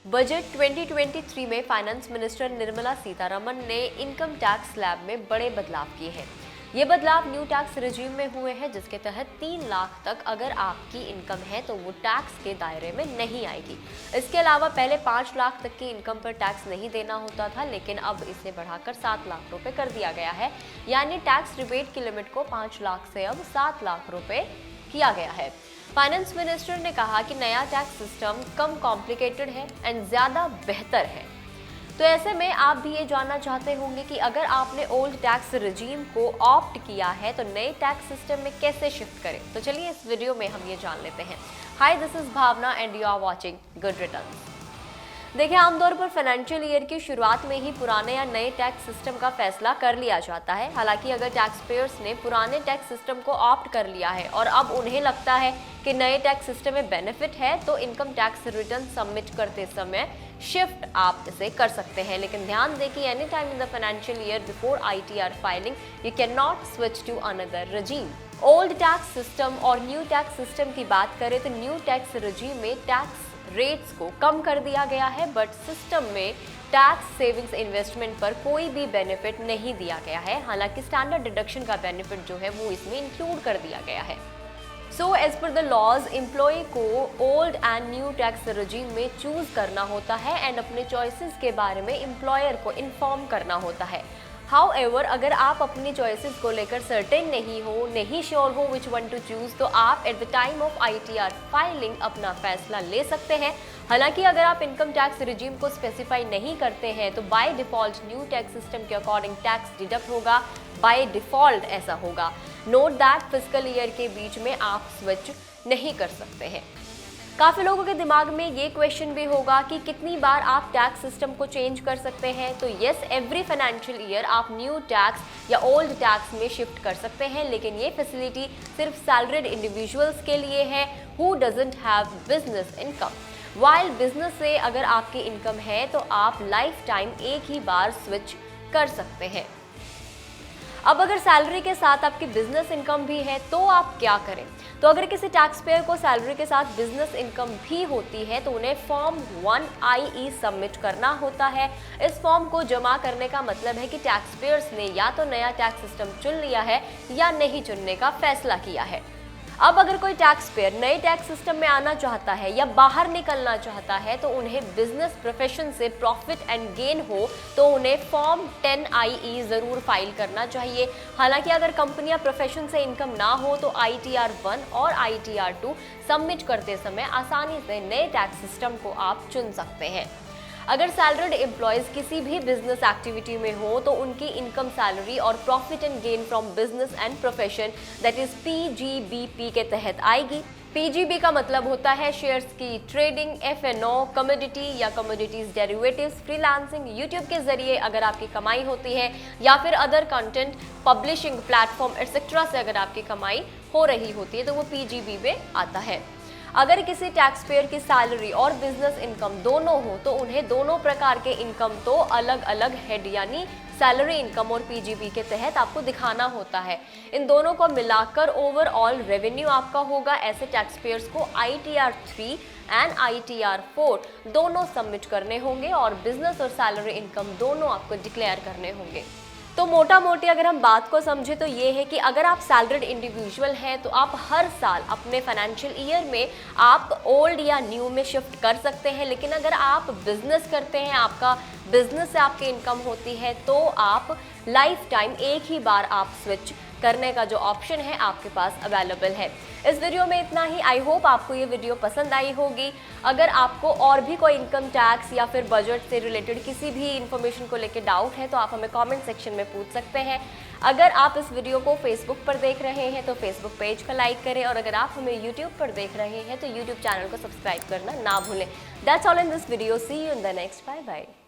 Budget 2023 में finance minister Nirmala Sitharaman ने income tax slab में बड़े बदलाव किए हैं। ये बदलाव न्यू टैक्स रिजीम में हुए हैं, जिसके तहत 3 लाख तक अगर आपकी इनकम है तो वो टैक्स के दायरे में नहीं आएगी। इसके अलावा पहले 5 लाख तक की इनकम पर टैक्स नहीं देना होता था, लेकिन अब इसे बढ़ाकर 7 लाख रुपए कर दिया गया है। यानी टैक्स रिबेट की लिमिट को 5 लाख से अब 7 लाख रुपए किया गया है। फाइनेंस मिनिस्टर ने कहा कि नया टैक्स सिस्टम कम कॉम्प्लिकेटेड है एंड ज्यादा बेहतर है। तो ऐसे में आप भी ये जानना चाहते होंगे कि अगर आपने ओल्ड टैक्स रिजीम को ऑप्ट किया है तो नए टैक्स सिस्टम में कैसे शिफ्ट करें। तो चलिए इस वीडियो में हम ये जान लेते हैं। Hi, this is Bhavna and you are watching Good Returns. देखिए, आमतौर पर फाइनेंशियल ईयर की शुरुआत में ही पुराने या नए टैक्स सिस्टम का फैसला कर लिया जाता है। हालांकि अगर टैक्स पेयर्स ने पुराने टैक्स सिस्टम को ऑप्ट कर लिया है और अब उन्हें लगता है कि नए टैक्स सिस्टम में बेनिफिट है, तो इनकम टैक्स रिटर्न सबमिट करते समय शिफ्ट आप इसे कर सकते हैं। लेकिन ध्यान दें कि any time in the financial year before ITR filing you can not switch to another regime. Old tax system और न्यू टैक्स सिस्टम की बात करें तो न्यू टैक्स रजीम में टैक्स रेट्स को कम कर दिया गया है, बट सिस्टम में टैक्स सेविंग्स इन्वेस्टमेंट पर कोई भी बेनिफिट नहीं दिया गया है। हालांकि स्टैंडर्ड डिडक्शन का बेनिफिट जो है वो इसमें इंक्लूड कर दिया गया है। So as per the laws, employee को old and new tax regime में चूज करना होता है एंड अपने चॉइसेस के बारे में एम्प्लॉयर को इन्फॉर्म करना होता है। हाउएवर, अगर आप अपनी चॉइसेस को लेकर सर्टेन नहीं श्योर हो विच वन टू चूज, तो आप at the time of ITR filing अपना फैसला ले सकते हैं। हालांकि अगर आप इनकम टैक्स रिजीम को स्पेसिफाई नहीं करते हैं तो by default new tax system के अकॉर्डिंग टैक्स डिडक्ट होगा। बाय डिफॉल्ट ऐसा होगा। नोट दैट फिस्कल ईयर के बीच में आप स्विच नहीं कर सकते हैं। काफ़ी लोगों के दिमाग में ये क्वेश्चन भी होगा कि कितनी बार आप टैक्स सिस्टम को चेंज कर सकते हैं। तो यस, एवरी फाइनेंशियल ईयर आप न्यू टैक्स या ओल्ड टैक्स में शिफ्ट कर सकते हैं, लेकिन ये फैसिलिटी सिर्फ सैलरीड इंडिविजुअल्स के लिए है who doesn't have business income. While business से अगर आपकी इनकम है तो आप लाइफ टाइम एक ही बार स्विच कर सकते हैं। अब अगर सैलरी के साथ आपकी बिजनेस इनकम भी है तो आप क्या करें। तो अगर किसी टैक्स पेयर को सैलरी के साथ बिजनेस इनकम भी होती है तो उन्हें फॉर्म 1IE सबमिट करना होता है। इस फॉर्म को जमा करने का मतलब है कि टैक्स पेयर्स ने या तो नया टैक्स सिस्टम चुन लिया है या नहीं चुनने का फैसला किया है। अब अगर कोई टैक्स पेयर नए टैक्स सिस्टम में आना चाहता है या बाहर निकलना चाहता है तो उन्हें बिजनेस प्रोफेशन से प्रॉफिट एंड गेन हो तो उन्हें फॉर्म 10IE जरूर फाइल करना चाहिए। हालांकि अगर कंपनियां प्रोफेशन से इनकम ना हो तो ITR 1 और ITR 2 सबमिट करते समय आसानी से नए टैक्स सिस्टम को आप चुन सकते हैं। अगर सैलरीड एम्प्लॉयज किसी भी बिजनेस एक्टिविटी में हो तो उनकी इनकम सैलरी और profit and gain from business and profession that is PGBP के तहत आएगी। PGB का मतलब होता है शेयर्स की ट्रेडिंग, F&O, कमोडिटी या कमोडिटीज डेरिवेटिव्स, फ्रीलांसिंग, यूट्यूब के जरिए अगर आपकी कमाई होती है या फिर other content publishing platform etcetera से अगर आपकी कमाई हो रही होती है तो वो PGB में आता है। अगर किसी टैक्स पेयर की सैलरी और बिजनेस इनकम दोनों हो तो उन्हें दोनों प्रकार के इनकम तो अलग अलग हेड यानी सैलरी इनकम और PGB के तहत आपको दिखाना होता है। इन दोनों को मिलाकर ओवरऑल रेवेन्यू आपका होगा। ऐसे टैक्स पेयर्स को ITR 3 एंड ITR 4 दोनों सबमिट करने होंगे और बिजनेस और सैलरी इनकम दोनों आपको डिक्लेयर करने होंगे। तो मोटा मोटी अगर हम बात को समझे तो ये है कि अगर आप सैलरीड इंडिविजुअल हैं तो आप हर साल अपने फाइनेंशियल ईयर में आप ओल्ड या न्यू में शिफ्ट कर सकते हैं। लेकिन अगर आप बिजनेस करते हैं, आपका बिजनेस से आपकी इनकम होती है, तो आप लाइफ टाइम एक ही बार आप स्विच करने का जो ऑप्शन है आपके पास अवेलेबल है। इस वीडियो में इतना ही। आई होप आपको ये वीडियो पसंद आई होगी। अगर आपको और भी कोई इनकम टैक्स या फिर बजट से रिलेटेड किसी भी इंफॉर्मेशन को लेकर डाउट है तो आप हमें कमेंट सेक्शन में पूछ सकते हैं। अगर आप इस वीडियो को फेसबुक पर देख रहे हैं तो फेसबुक पेज को लाइक करें और अगर आप हमें यूट्यूब पर देख रहे हैं तो यूट्यूब चैनल को सब्सक्राइब करना ना भूलें। That's all in this video. See you in the next. Bye bye.